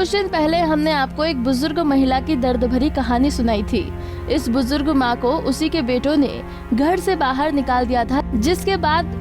कुछ दिन पहले हमने आपको एक बुजुर्ग महिला की दर्द भरी कहानी सुनाई थी। इस बुजुर्ग माँ को उसी के बेटों ने घर से बाहर निकाल दिया था, जिसके बाद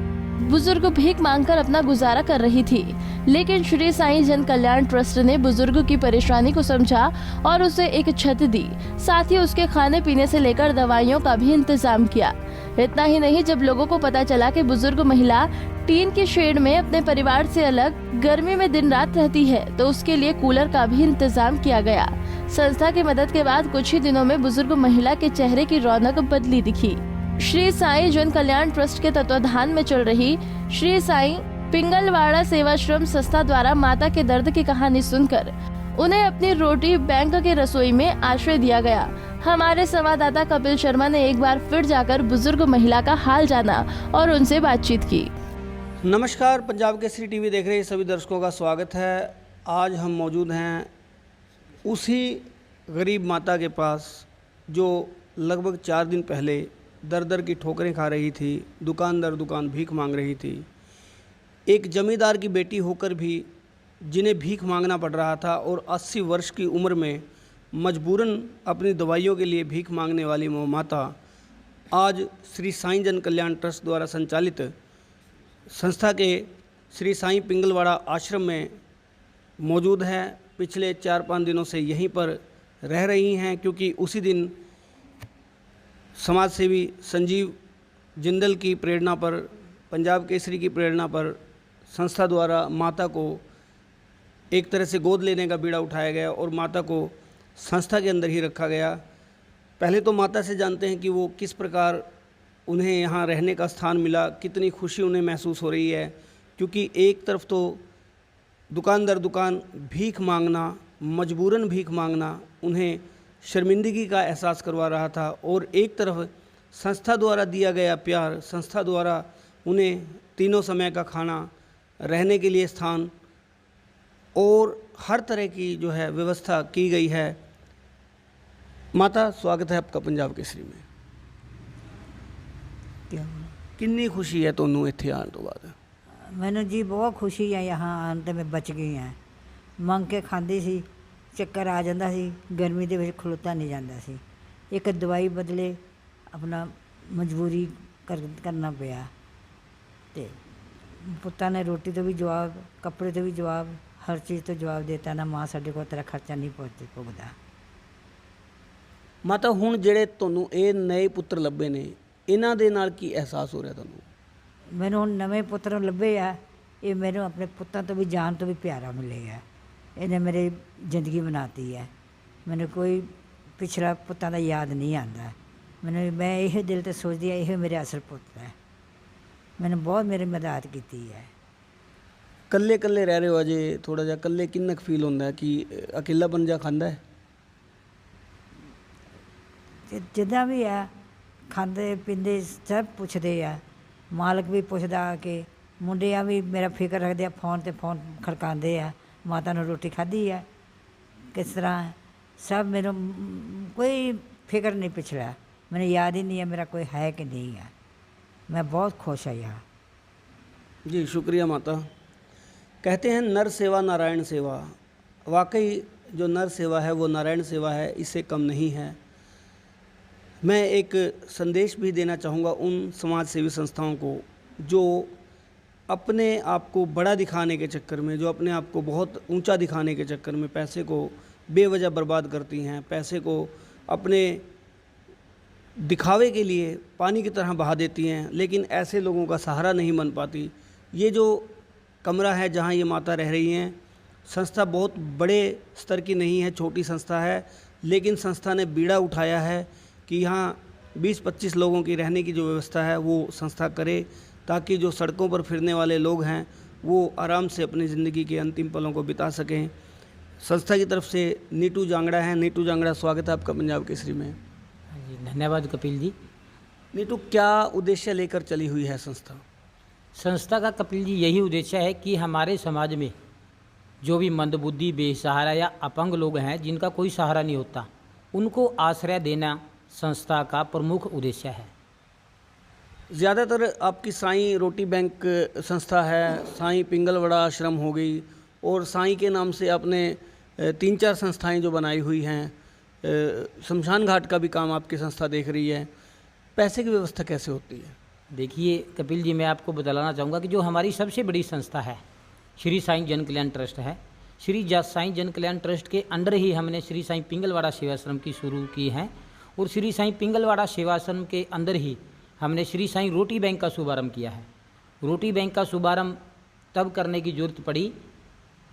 बुजुर्ग भीख मांगकर अपना गुजारा कर रही थी। लेकिन श्री साईं जन कल्याण ट्रस्ट ने बुजुर्ग की परेशानी को समझा और उसे एक छत दी, साथ ही उसके खाने पीने से लेकर दवाइयों का भी इंतजाम किया। इतना ही नहीं, जब लोगों को पता चला कि बुजुर्ग महिला टीन की शेड में अपने परिवार से अलग गर्मी में दिन रात रहती है, तो उसके लिए कूलर का भी इंतजाम किया गया। संस्था की मदद के बाद कुछ ही दिनों में बुजुर्ग महिला के चेहरे की रौनक बदली दिखी। श्री साईं जन कल्याण ट्रस्ट के तत्वाधान में चल रही श्री साईं पिंगलवाड़ा सेवाश्रम संस्था द्वारा माता के दर्द की कहानी सुनकर उन्हें अपनी रोटी बैंक के रसोई में आश्रय दिया गया। हमारे संवाददाता कपिल शर्मा ने एक बार फिर जाकर बुजुर्ग महिला का हाल जाना और उनसे बातचीत की। नमस्कार, पंजाब केसरी टीवी देख रहे सभी दर्शकों का स्वागत है। आज हम मौजूद हैं उसी गरीब माता के पास जो लगभग 4 दिन पहले दर दर की ठोकरें खा रही थी, दुकान दर दुकान भीख मांग रही थी। एक जमींदार की बेटी होकर भी जिन्हें भीख मांगना पड़ रहा था और 80 वर्ष की उम्र में मजबूरन अपनी दवाइयों के लिए भीख मांगने वाली वो माता आज श्री साईं जन कल्याण ट्रस्ट द्वारा संचालित संस्था के श्री साईं पिंगलवाड़ा आश्रम में मौजूद है। पिछले 4-5 दिनों से यहीं पर रह रही हैं, क्योंकि उसी दिन समाज सेवी संजीव जिंदल की प्रेरणा पर, पंजाब केसरी की प्रेरणा पर संस्था द्वारा माता को एक तरह से गोद लेने का बीड़ा उठाया गया और माता को संस्था के अंदर ही रखा गया। पहले तो माता से जानते हैं कि वो किस प्रकार उन्हें यहाँ रहने का स्थान मिला, कितनी खुशी उन्हें महसूस हो रही है, क्योंकि एक तरफ तो दुकान दर दुकान भीख मांगना, मजबूरन भीख मांगना उन्हें शर्मिंदगी का एहसास करवा रहा था, और एक तरफ संस्था द्वारा दिया गया प्यार, संस्था द्वारा उन्हें तीनों समय का खाना, रहने के लिए स्थान और हर तरह की जो है व्यवस्था की गई है। माता, स्वागत है आपका पंजाब केसरी में। कितनी खुशी है ਤੁਹਾਨੂੰ ਇੱਥੇ ਆਉਣ ਤੋਂ ਬਾਅਦ? ਮੈਨੂੰ ਜੀ ਬਹੁਤ ਖੁਸ਼ੀ ਹੈ यहाँ ਆਉਣ ਤੇ ਮੈਂ ਬਚ ਗਈ ਹਾਂ। ਮੰਗ ਕੇ ਖਾਂਦੀ ਸੀ, ਚੱਕਰ ਆ ਜਾਂਦਾ ਸੀ, ਗਰਮੀ ਦੇ ਵਿੱਚ ਖਲੋਤਾ ਨਹੀਂ ਜਾਂਦਾ ਸੀ। ਇੱਕ ਦਵਾਈ ਬਦਲੇ ਆਪਣਾ ਮਜਬੂਰੀ ਕਰਨਾ ਪਿਆ ਤੇ ਪੁੱਤਾਂ ਨੇ ਰੋਟੀ ਤੋਂ ਵੀ ਜਵਾਬ, ਕੱਪੜੇ ਤੋਂ ਵੀ ਜਵਾਬ, ਹਰ ਚੀਜ਼ ਤੋਂ ਜਵਾਬ ਦਿੱਤਾ ਨਾ ਮਾਂ ਸਾਡੇ ਕੋਲ ਤੇਰਾ ਖਰਚਾ ਨਹੀਂ ਪੁੱਗਦਾ। ਮਾਤਾ, ਹੁਣ ਜਿਹੜੇ ਤੁਹਾਨੂੰ ਇਹ ਨਵੇਂ ਪੁੱਤਰ ਲੱਭੇ ਨੇ, ਇਹਨਾਂ ਦੇ ਨਾਲ ਕੀ ਅਹਿਸਾਸ ਹੋ ਰਿਹਾ ਤੁਹਾਨੂੰ? ਮੈਨੂੰ ਹੁਣ ਨਵੇਂ ਪੁੱਤਰ ਲੱਭੇ ਆ, ਇਹ ਮੈਨੂੰ ਆਪਣੇ ਪੁੱਤਾਂ ਤੋਂ ਵੀ ਜਾਨ ਤੋਂ ਵੀ ਪਿਆਰਾ ਮਿਲਿਆ। ਇਹਨੇ ਮੇਰੀ ਜ਼ਿੰਦਗੀ ਬਣਾਤੀ ਹੈ। ਮੈਨੂੰ ਕੋਈ ਪਿਛਲਾ ਪੁੱਤਾਂ ਦਾ ਯਾਦ ਨਹੀਂ ਆਉਂਦਾ। ਮੈਂ ਇਹ ਦਿਲ ਤੇ ਸੋਚਦੀ ਹਾਂ ਇਹ ਮੇਰੇ ਅਸਲ ਪੁੱਤ ਹੈ। ਮੈਨੂੰ ਬਹੁਤ ਮੇਰੀ ਮਦਦ ਕੀਤੀ ਹੈ। ਇਕੱਲੇ ਇਕੱਲੇ ਰਹਿ ਰਹੇ ਹੋ ਅਜੇ, ਥੋੜਾ ਜਿਹਾ ਇਕੱਲੇ ਕਿੰਨਾ ਕੁ ਫੀਲ ਹੁੰਦਾ ਕਿ ਅਕੇਲਾਪਨ ਜਿਹਾ ਖਾਂਦਾ ਹੈ? ਜਿੱਦਾਂ ਵੀ ਆ, ਖਾਂਦੇ ਪੀਂਦੇ ਸਭ ਪੁੱਛਦੇ ਆ, ਮਾਲਕ ਵੀ ਪੁੱਛਦਾ ਕਿ ਮੁੰਡਿਆਂ ਵੀ ਮੇਰਾ ਫਿਕਰ ਰੱਖਦੇ ਆ, ਫੋਨ ਤੇ ਫੋਨ ਖੜਕਾਉਂਦੇ ਆ, ਮਾਤਾ ਨੂੰ ਰੋਟੀ ਖਾਧੀ ਹੈ ਕਿਸ ਤਰ੍ਹਾਂ, ਸਭ ਮੈਨੂੰ ਕੋਈ ਫਿਕਰ नहीं पिछड़ा, मैंने याद ही नहीं है मेरा कोई है कि नहीं है। मैं बहुत खुश है यहाँ। जी शुक्रिया माता। कहते हैं नर सेवा नारायण सेवा। वाकई जो नर सेवा है वो नारायण सेवा है, इससे कम नहीं है। मैं एक संदेश भी देना चाहूँगा उन समाज सेवी संस्थाओं को जो अपने आप को बड़ा दिखाने के चक्कर में, जो अपने आप को बहुत ऊंचा दिखाने के चक्कर में पैसे को बेवजह बर्बाद करती हैं, पैसे को अपने दिखावे के लिए पानी की तरह बहा देती हैं, लेकिन ऐसे लोगों का सहारा नहीं बन पाती। ये जो कमरा है जहाँ ये माता रह रही हैं, संस्था बहुत बड़े स्तर की नहीं है, छोटी संस्था है, लेकिन संस्था ने बीड़ा उठाया है कि यहाँ 20-25 लोगों की रहने की जो व्यवस्था है वो संस्था करे, ताकि जो सड़कों पर फिरने वाले लोग हैं वो आराम से अपनी ज़िंदगी के अंतिम पलों को बिता सकें। संस्था की तरफ से नीटू जांगड़ा है। नीटू जांगड़ा, स्वागत है आपका पंजाब केसरी में। जी धन्यवाद कपिल जी। नीटू, क्या उद्देश्य लेकर चली हुई है संस्था? संस्था का कपिल जी यही उद्देश्य है कि हमारे समाज में जो भी मंदबुद्धि, बेसहारा या अपंग लोग हैं जिनका कोई सहारा नहीं होता, उनको आश्रय देना संस्था का प्रमुख उद्देश्य है। ज़्यादातर आपकी साईं रोटी बैंक संस्था है, साईं पिंगलवाड़ा आश्रम हो गई, और साईं के नाम से आपने 3-4 संस्थाएं जो बनाई हुई हैं, शमशान घाट का भी काम आपकी संस्था देख रही है। पैसे की व्यवस्था कैसे होती है? देखिए कपिल जी, मैं आपको बताना चाहूँगा कि जो हमारी सबसे बड़ी संस्था है श्री साईं जन कल्याण ट्रस्ट है। श्री साईं जन कल्याण ट्रस्ट के अंडर ही हमने श्री साईं पिंगलवाड़ा सेवाश्रम की शुरू की है, और श्री साईं पिंगलवाड़ा सेवाश्रम के अंदर ही हमने श्री साईं रोटी बैंक का शुभारंभ किया है। रोटी बैंक का शुभारंभ तब करने की जरूरत पड़ी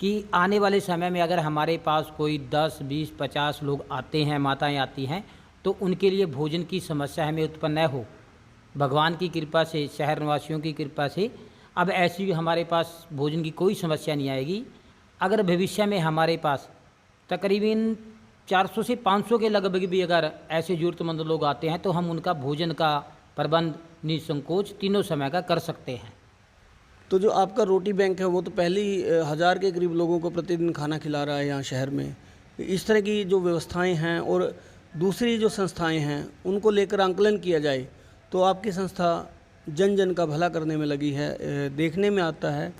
कि आने वाले समय में अगर हमारे पास कोई 10, 20, 50 लोग आते हैं, माताएं आती हैं, तो उनके लिए भोजन की समस्या हमें उत्पन्न न हो। भगवान की कृपा से, शहर निवासियों की कृपा से अब ऐसी हमारे पास भोजन की कोई समस्या नहीं आएगी। अगर भविष्य में हमारे पास तकरीबन 400 से 500 के लगभग भी अगर ऐसे ज़रूरतमंद लोग आते हैं, तो हम उनका भोजन का प्रबंध निसंकोच तीनों समय का कर सकते हैं। तो जो आपका रोटी बैंक है वो तो पहले ही 1000 के करीब लोगों को प्रतिदिन खाना खिला रहा है यहाँ शहर में। इस तरह की जो व्यवस्थाएं हैं और दूसरी जो संस्थाएं हैं उनको लेकर आंकलन किया जाए तो आपकी संस्था जन जन का भला करने में लगी है। देखने में आता है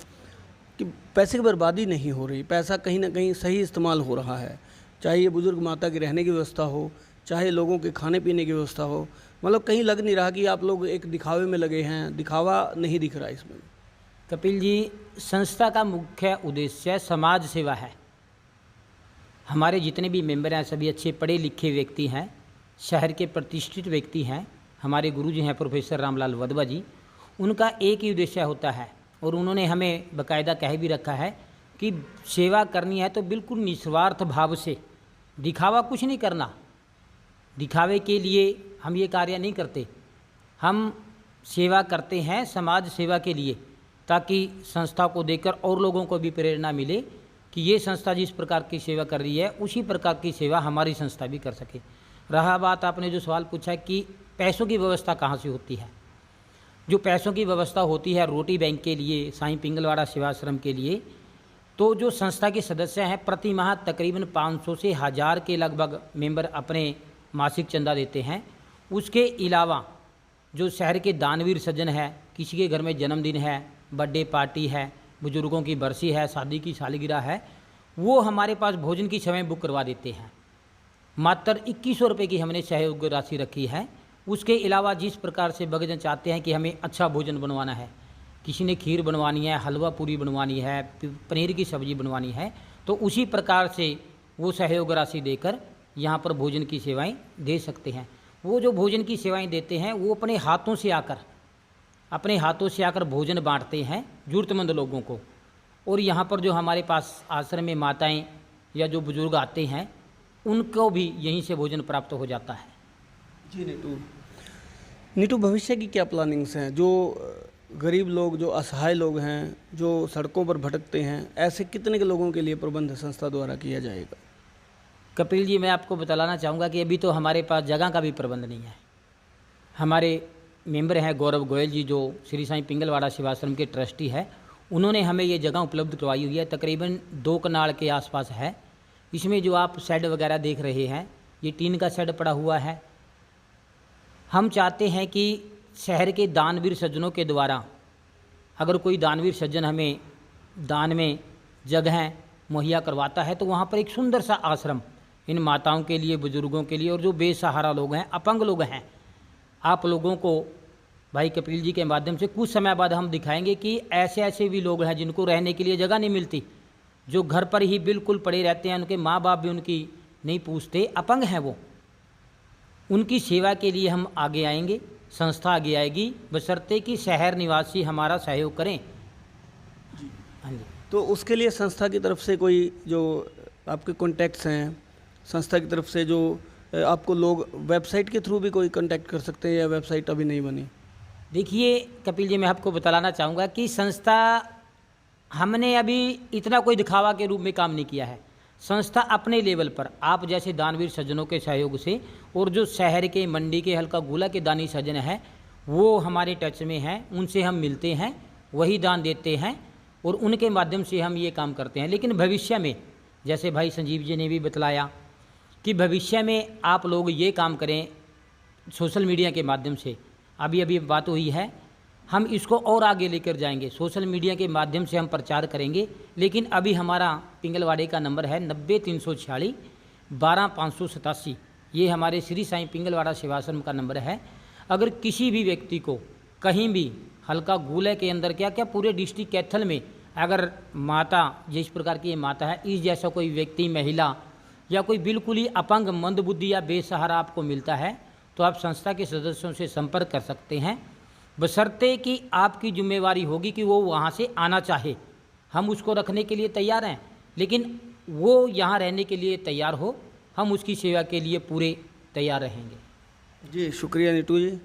कि पैसे की बर्बादी नहीं हो रही, पैसा कहीं ना कहीं सही इस्तेमाल हो रहा है। चाहे ये बुज़ुर्ग माता की रहने की व्यवस्था हो, चाहे लोगों के खाने पीने की व्यवस्था हो, मतलब कहीं लग नहीं रहा कि आप लोग एक दिखावे में लगे हैं। दिखावा नहीं दिख रहा इसमें। कपिल जी, संस्था का मुख्य उद्देश्य समाज सेवा है। हमारे जितने भी मेंबर हैं सभी अच्छे पढ़े लिखे व्यक्ति हैं, शहर के प्रतिष्ठित व्यक्ति हैं। हमारे गुरुजी हैं प्रोफेसर रामलाल वधवा जी, उनका एक ही उद्देश्य होता है और उन्होंने हमें बाकायदा कह भी रखा है कि सेवा करनी है तो बिल्कुल निस्वार्थ भाव से, दिखावा कुछ नहीं करना। दिखावे के लिए हम ये कार्य नहीं करते, हम सेवा करते हैं समाज सेवा के लिए, ताकि संस्था को देखकर और लोगों को भी प्रेरणा मिले कि ये संस्था जिस प्रकार की सेवा कर रही है उसी प्रकार की सेवा हमारी संस्था भी कर सके। रहा बात आपने जो सवाल पूछा है कि पैसों की व्यवस्था कहाँ से होती है, जो पैसों की व्यवस्था होती है रोटी बैंक के लिए, साईं पिंगलवाड़ा सेवाश्रम के लिए, तो जो संस्था के सदस्य हैं प्रति माह तकरीबन 500 से 1000 के लगभग मेंबर अपने मासिक चंदा देते हैं। उसके अलावा जो शहर के दानवीर सज्जन है, किसी के घर में जन्मदिन है, बर्थडे पार्टी है, बुजुर्गों की बरसी है, शादी की सालगिरह है, वो हमारे पास भोजन की सेवाएं बुक करवा देते हैं। मात्र 2100 रुपये की हमने सहयोग राशि रखी है। उसके अलावा जिस प्रकार से भक्तजन चाहते हैं कि हमें अच्छा भोजन बनवाना है, किसी ने खीर बनवानी है, हलवा पूरी बनवानी है, पनीर की सब्ज़ी बनवानी है, तो उसी प्रकार से वो सहयोग राशि देकर यहाँ पर भोजन की सेवाएं दे सकते हैं। वो जो भोजन की सेवाएं देते हैं वो अपने हाथों से आकर भोजन बांटते हैं ज़रूरतमंद लोगों को। और यहाँ पर जो हमारे पास आश्रम में माताएं या जो बुजुर्ग आते हैं उनको भी यहीं से भोजन प्राप्त हो जाता है। जी नीटू, भविष्य की क्या प्लानिंग्स हैं? जो गरीब लोग, जो असहाय लोग हैं, जो सड़कों पर भटकते हैं, ऐसे कितने के लोगों के लिए प्रबंध संस्था द्वारा किया जाएगा? कपिल जी, मैं आपको बताना चाहूँगा कि अभी तो हमारे पास जगह का भी प्रबंध नहीं है। हमारे मेंबर हैं गौरव गोयल जी, जो श्री साईं पिंगलवाड़ा सेवाश्रम के ट्रस्टी है, उन्होंने हमें ये जगह उपलब्ध करवाई हुई है। तकरीबन 2 कनाल के आसपास है। इसमें जो आप शेड वगैरह देख रहे हैं, ये टीन का शेड पड़ा हुआ है। हम चाहते हैं कि शहर के दानवीर सज्जनों के द्वारा अगर कोई दानवीर सज्जन हमें दान में जगह मुहैया करवाता है तो वहाँ पर एक सुंदर सा आश्रम इन माताओं के लिए, बुजुर्गों के लिए और जो बेसहारा लोग हैं, अपंग लोग हैं, आप लोगों को भाई कपिल जी के माध्यम से कुछ समय बाद हम दिखाएंगे कि ऐसे ऐसे भी लोग हैं जिनको रहने के लिए जगह नहीं मिलती, जो घर पर ही बिल्कुल पड़े रहते हैं, उनके माँ बाप भी उनकी नहीं पूछते, अपंग हैं वो। उनकी सेवा के लिए हम आगे आएंगे, संस्था आगे आएगी, बशर्ते कि शहर निवासी हमारा सहयोग करें। हाँ जी। तो उसके लिए संस्था की तरफ से कोई जो आपके कॉन्टैक्ट्स हैं, संस्था की तरफ से जो आपको लोग वेबसाइट के थ्रू भी कोई कांटेक्ट कर सकते हैं या वेबसाइट अभी नहीं बनी? देखिए कपिल जी, मैं आपको बताना चाहूँगा कि संस्था हमने अभी इतना कोई दिखावा के रूप में काम नहीं किया है। संस्था अपने लेवल पर आप जैसे दानवीर सज्जनों के सहयोग से और जो शहर के, मंडी के, हल्का गोला के दानी सज्जन हैं वो हमारे टच में हैं, उनसे हम मिलते हैं, वही दान देते हैं और उनके माध्यम से हम ये काम करते हैं। लेकिन भविष्य में जैसे भाई संजीव जी ने भी बतलाया कि भविष्य में आप लोग ये काम करें सोशल मीडिया के माध्यम से। अभी बात हुई है हम इसको और आगे लेकर जाएंगे, सोशल मीडिया के माध्यम से हम प्रचार करेंगे। लेकिन अभी हमारा पिंगलवाड़े का नंबर है 90 346 12 587। ये हमारे श्री साईं पिंगलवाड़ा सेवाश्रम का नंबर है। अगर किसी भी व्यक्ति को कहीं भी हल्का गूले के अंदर क्या क्या पूरे डिस्ट्रिक्ट कैथल में अगर माता, जिस प्रकार की ये माता है, इस जैसा कोई व्यक्ति, महिला या कोई बिल्कुल ही अपंग, मंदबुद्धि या बेसहारा आपको मिलता है तो आप संस्था के सदस्यों से संपर्क कर सकते हैं, बशर्ते कि आपकी जिम्मेवारी होगी कि वो वहाँ से आना चाहे। हम उसको रखने के लिए तैयार हैं, लेकिन वो यहाँ रहने के लिए तैयार हो, हम उसकी सेवा के लिए पूरे तैयार रहेंगे। जी शुक्रिया नीतू जी।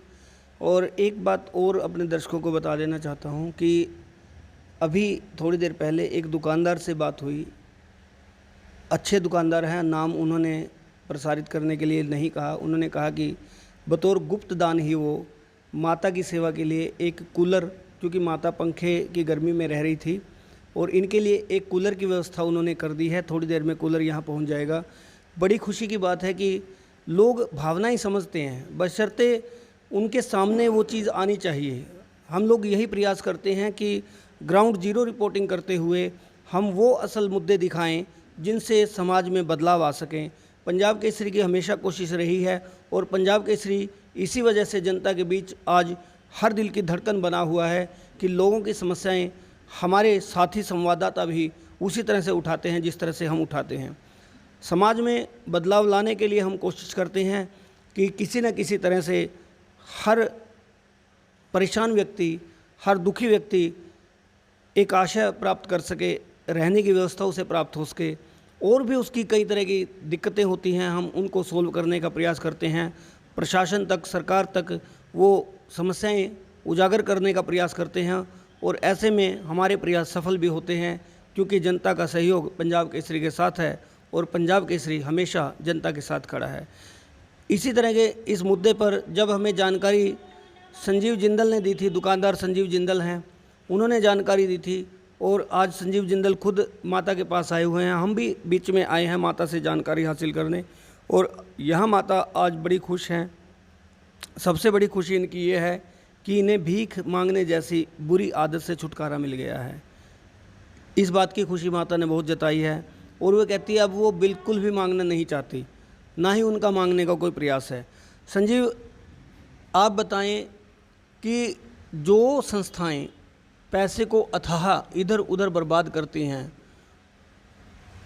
और एक बात और अपने दर्शकों को बता देना चाहता हूँ कि अभी थोड़ी देर पहले एक दुकानदार से बात हुई। अच्छे दुकानदार हैं, नाम उन्होंने प्रसारित करने के लिए नहीं कहा। उन्होंने कहा कि बतौर गुप्त दान ही वो माता की सेवा के लिए एक कूलर, क्योंकि माता पंखे की गर्मी में रह रही थी, और इनके लिए एक कूलर की व्यवस्था उन्होंने कर दी है। थोड़ी देर में कूलर यहाँ पहुँच जाएगा। बड़ी खुशी की बात है कि लोग भावनाएं समझते हैं, बशर्ते उनके सामने वो चीज़ आनी चाहिए। हम लोग यही प्रयास करते हैं कि ग्राउंड जीरो रिपोर्टिंग करते हुए हम वो असल मुद्दे दिखाएं जिनसे समाज में बदलाव आ सकें। पंजाब केसरी की हमेशा कोशिश रही है, और पंजाब केसरी इसी वजह से जनता के बीच आज हर दिल की धड़कन बना हुआ है कि लोगों की समस्याएं हमारे साथी संवाददाता भी उसी तरह से उठाते हैं जिस तरह से हम उठाते हैं। समाज में बदलाव लाने के लिए हम कोशिश करते हैं कि किसी न किसी तरह से हर परेशान व्यक्ति, हर दुखी व्यक्ति एक आशय प्राप्त कर सके, रहने की व्यवस्था उसे प्राप्त हो सके, और भी उसकी कई तरह की दिक्कतें होती हैं, हम उनको सोल्व करने का प्रयास करते हैं। प्रशासन तक, सरकार तक वो समस्याएं उजागर करने का प्रयास करते हैं, और ऐसे में हमारे प्रयास सफल भी होते हैं, क्योंकि जनता का सहयोग पंजाब केसरी के साथ है और पंजाब केसरी हमेशा जनता के साथ खड़ा है। इसी तरह के इस मुद्दे पर जब हमें जानकारी संजीव जिंदल ने दी थी, दुकानदार संजीव जिंदल हैं, उन्होंने जानकारी दी थी, और आज संजीव जिंदल खुद माता के पास आए हुए हैं। हम भी बीच में आए हैं माता से जानकारी हासिल करने, और यहाँ माता आज बड़ी खुश हैं। सबसे बड़ी खुशी इनकी ये है कि इन्हें भीख मांगने जैसी बुरी आदत से छुटकारा मिल गया है। इस बात की खुशी माता ने बहुत जताई है, और वो कहती है अब वो बिल्कुल भी मांगना नहीं चाहती, ना ही उनका मांगने का कोई प्रयास है। संजीव, आप बताएं कि जो संस्थाएं पैसे को अथाह इधर उधर बर्बाद करती हैं,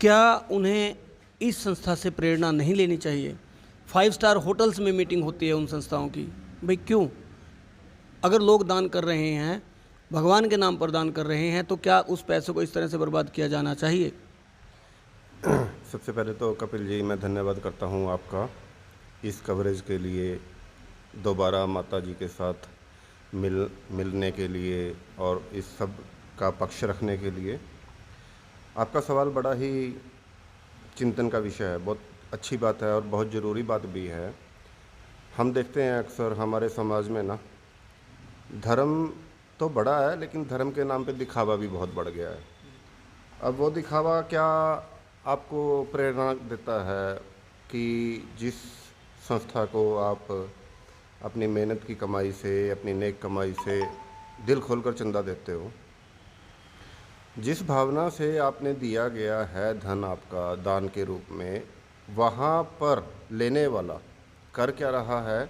क्या उन्हें इस संस्था से प्रेरणा नहीं लेनी चाहिए? 5 स्टार होटल्स में मीटिंग होती है उन संस्थाओं की, भाई क्यों? अगर लोग दान कर रहे हैं, भगवान के नाम पर दान कर रहे हैं, तो क्या उस पैसे को इस तरह से बर्बाद किया जाना चाहिए? सबसे पहले तो कपिल जी, मैं धन्यवाद करता हूं आपका इस कवरेज के लिए, दोबारा माता जी के साथ मिलने के लिए और इस सब का पक्ष रखने के लिए। आपका सवाल बड़ा ही चिंतन का विषय है, बहुत अच्छी बात है और बहुत ज़रूरी बात भी है। हम देखते हैं अक्सर हमारे समाज में ना, धर्म तो बड़ा है लेकिन धर्म के नाम पे दिखावा भी बहुत बढ़ गया है। अब वो दिखावा क्या आपको प्रेरणा देता है कि जिस संस्था को आप अपनी मेहनत की कमाई से, अपनी नेक कमाई से दिल खोलकर चंदा देते हो, जिस भावना से आपने दिया गया है धन आपका दान के रूप में, वहाँ पर लेने वाला कर क्या रहा है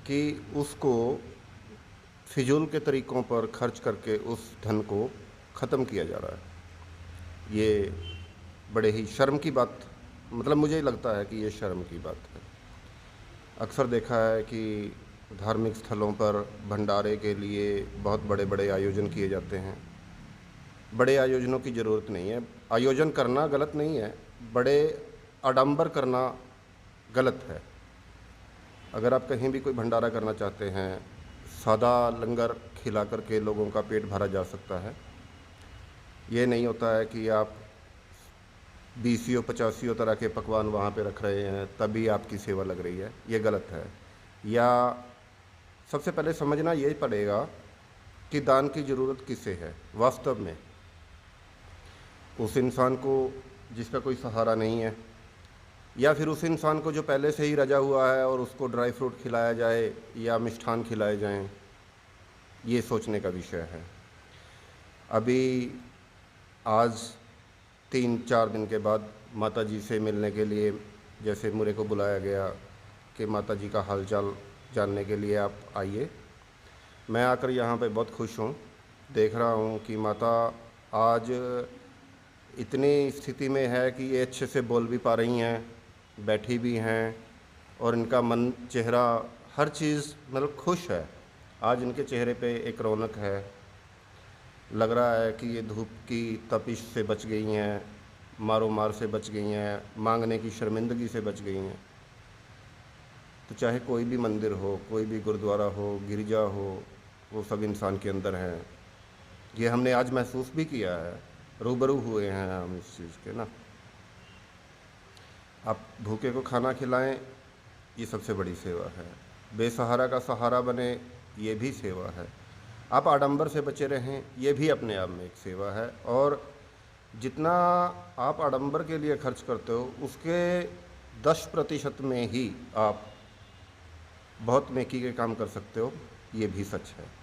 कि उसको फिजूल के तरीक़ों पर खर्च करके उस धन को ख़त्म किया जा रहा है। ये बड़े ही शर्म की बात, मतलब मुझे लगता है कि ये शर्म की बात है। अक्सर देखा है कि धार्मिक स्थलों पर भंडारे के लिए बहुत बड़े बड़े आयोजन किए जाते हैं। बड़े आयोजनों की ज़रूरत नहीं है, आयोजन करना गलत नहीं है, बड़े आडंबर करना गलत है। अगर आप कहीं भी कोई भंडारा करना चाहते हैं, सादा लंगर खिला करके लोगों का पेट भरा जा सकता है। ये नहीं होता है कि आप 20-50 तरह के पकवान वहाँ पे रख रहे हैं तभी आपकी सेवा लग रही है, ये गलत है। या सबसे पहले समझना ये पड़ेगा कि दान की ज़रूरत किसे है वास्तव में। उस इंसान को जिसका कोई सहारा नहीं है, या फिर उस इंसान को जो पहले से ही रजा हुआ है और उसको ड्राई फ्रूट खिलाया जाए या मिष्ठान खिलाए जाएं, ये सोचने का विषय है। अभी आज 3-4 दिन के बाद माता जी से मिलने के लिए जैसे मुझे को बुलाया गया कि माता जी का हालचाल जानने के लिए आप आइए। मैं आकर यहाँ पे बहुत खुश हूँ। देख रहा हूँ कि माता आज इतनी स्थिति में है कि ये अच्छे से बोल भी पा रही हैं, बैठी भी हैं, और इनका मन, चेहरा, हर चीज़ मतलब खुश है। आज इनके चेहरे पे एक रौनक है। लग रहा है कि ये धूप की तपिश से बच गई हैं, मारो मार से बच गई हैं, मांगने की शर्मिंदगी से बच गई हैं। तो चाहे कोई भी मंदिर हो, कोई भी गुरुद्वारा हो, गिरजा हो, वो सब इंसान के अंदर हैं। ये हमने आज महसूस भी किया है, रूबरू हुए हैं हम इस चीज़ के ना। आप भूखे को खाना खिलाएं, ये सबसे बड़ी सेवा है। बेसहारा का सहारा बने, ये भी सेवा है। आप आडंबर से बचे रहें, ये भी अपने आप में एक सेवा है। और जितना आप आडंबर के लिए खर्च करते हो, उसके 10% में ही आप बहुत नेकी के काम कर सकते हो, ये भी सच है।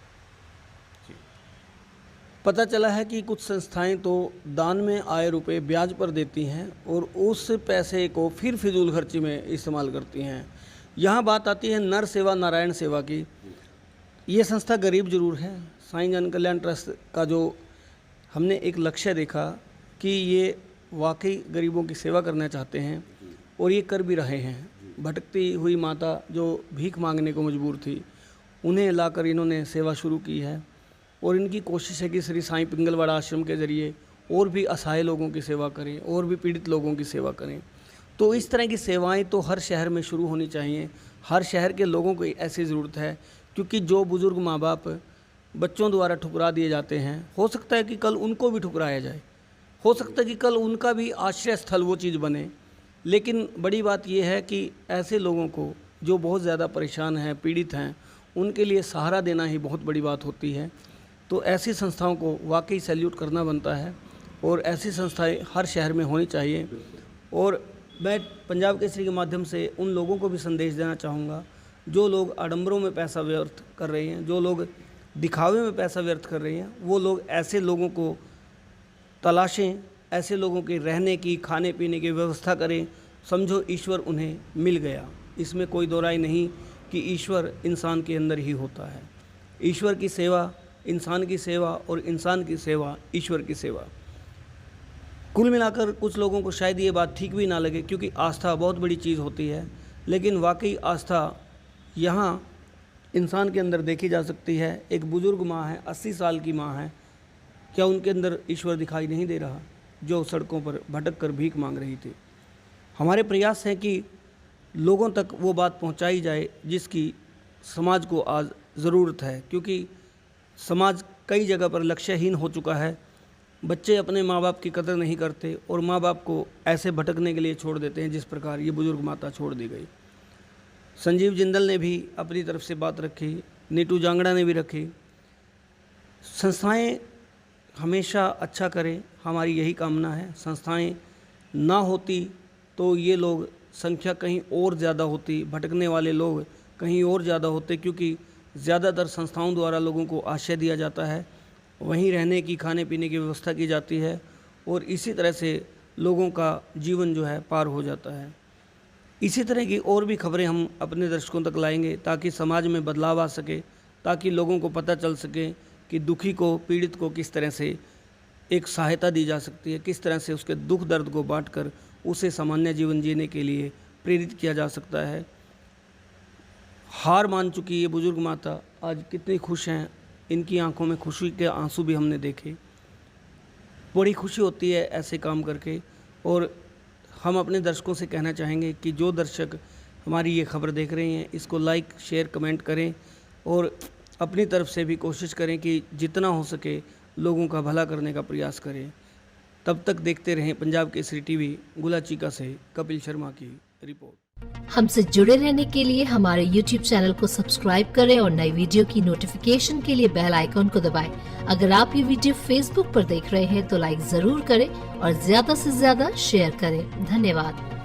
पता चला है कि कुछ संस्थाएं तो दान में आए रुपए ब्याज पर देती हैं और उस पैसे को फिर फिजूल खर्ची में इस्तेमाल करती हैं। यहाँ बात आती है नर सेवा नारायण सेवा की। ये संस्था गरीब जरूर है। साईं जन कल्याण ट्रस्ट का जो हमने एक लक्ष्य देखा कि ये वाकई गरीबों की सेवा करना चाहते हैं और ये कर भी रहे हैं। भटकती हुई माता जो भीख मांगने को मजबूर थी, उन्हें लाकर इन्होंने सेवा शुरू की है और इनकी कोशिश है कि श्री साईं पिंगलवाड़ा आश्रम के ज़रिए और भी असहाय लोगों की सेवा करें और भी पीड़ित लोगों की सेवा करें। तो इस तरह की सेवाएं तो हर शहर में शुरू होनी चाहिए। हर शहर के लोगों को ऐसी ज़रूरत है, क्योंकि जो बुज़ुर्ग माँ बाप बच्चों द्वारा ठुकरा दिए जाते हैं, हो सकता है कि कल उनको भी ठुकराया जाए, हो सकता है कि कल उनका भी आश्रय स्थल वो चीज़ बने। लेकिन बड़ी बात यह है कि ऐसे लोगों को जो बहुत ज़्यादा परेशान हैं, पीड़ित हैं, उनके लिए सहारा देना ही बहुत बड़ी बात होती है। तो ऐसी संस्थाओं को वाकई सैल्यूट करना बनता है और ऐसी संस्थाएं हर शहर में होनी चाहिए। और मैं पंजाब केसरी के माध्यम से उन लोगों को भी संदेश देना चाहूँगा जो लोग आडंबरों में पैसा व्यर्थ कर रहे हैं, जो लोग दिखावे में पैसा व्यर्थ कर रहे हैं, वो लोग ऐसे लोगों को तलाशें, ऐसे लोगों के रहने की, खाने पीने की व्यवस्था करें। समझो ईश्वर उन्हें मिल गया। इसमें कोई दो राय नहीं कि ईश्वर इंसान के अंदर ही होता है। ईश्वर की सेवा इंसान की सेवा और इंसान की सेवा ईश्वर की सेवा। कुल मिलाकर कुछ लोगों को शायद ये बात ठीक भी ना लगे, क्योंकि आस्था बहुत बड़ी चीज़ होती है, लेकिन वाकई आस्था यहाँ इंसान के अंदर देखी जा सकती है। एक बुज़ुर्ग माँ है, 80 साल की माँ है, क्या उनके अंदर ईश्वर दिखाई नहीं दे रहा, जो सड़कों पर भटक कर भीख मांग रही थी। हमारे प्रयास हैं कि लोगों तक वो बात पहुँचाई जाए जिसकी समाज को आज ज़रूरत है, क्योंकि समाज कई जगह पर लक्ष्यहीन हो चुका है। बच्चे अपने माँ बाप की कदर नहीं करते और माँ बाप को ऐसे भटकने के लिए छोड़ देते हैं जिस प्रकार ये बुज़ुर्ग माता छोड़ दी गई। संजीव जिंदल ने भी अपनी तरफ से बात रखी, नीटू जांगड़ा ने भी रखी। संस्थाएं हमेशा अच्छा करें, हमारी यही कामना है। संस्थाएं ना होती तो ये लोग संख्या कहीं और ज़्यादा होती, भटकने वाले लोग कहीं और ज़्यादा होते, क्योंकि ज़्यादातर संस्थाओं द्वारा लोगों को आश्रय दिया जाता है, वहीं रहने की, खाने पीने की व्यवस्था की जाती है और इसी तरह से लोगों का जीवन जो है पार हो जाता है। इसी तरह की और भी खबरें हम अपने दर्शकों तक लाएंगे ताकि समाज में बदलाव आ सके, ताकि लोगों को पता चल सके कि दुखी को, पीड़ित को किस तरह से एक सहायता दी जा सकती है, किस तरह से उसके दुख दर्द को बांटकर उसे सामान्य जीवन जीने के लिए प्रेरित किया जा सकता है। हार मान चुकी ये बुज़ुर्ग माता आज कितनी खुश हैं, इनकी आंखों में खुशी के आंसू भी हमने देखे। बड़ी खुशी होती है ऐसे काम करके। और हम अपने दर्शकों से कहना चाहेंगे कि जो दर्शक हमारी ये खबर देख रहे हैं, इसको लाइक, शेयर, कमेंट करें और अपनी तरफ से भी कोशिश करें कि जितना हो सके लोगों का भला करने का प्रयास करें। तब तक देखते रहें पंजाब केसरी टीवी। गुलाचीका से कपिल शर्मा की रिपोर्ट। हमसे जुड़े रहने के लिए हमारे YouTube चैनल को सब्सक्राइब करें और नई वीडियो की नोटिफिकेशन के लिए बेल आइकॉन को दबाएं। अगर आप ये वीडियो Facebook पर देख रहे हैं तो लाइक जरूर करें और ज्यादा से ज्यादा शेयर करें। धन्यवाद।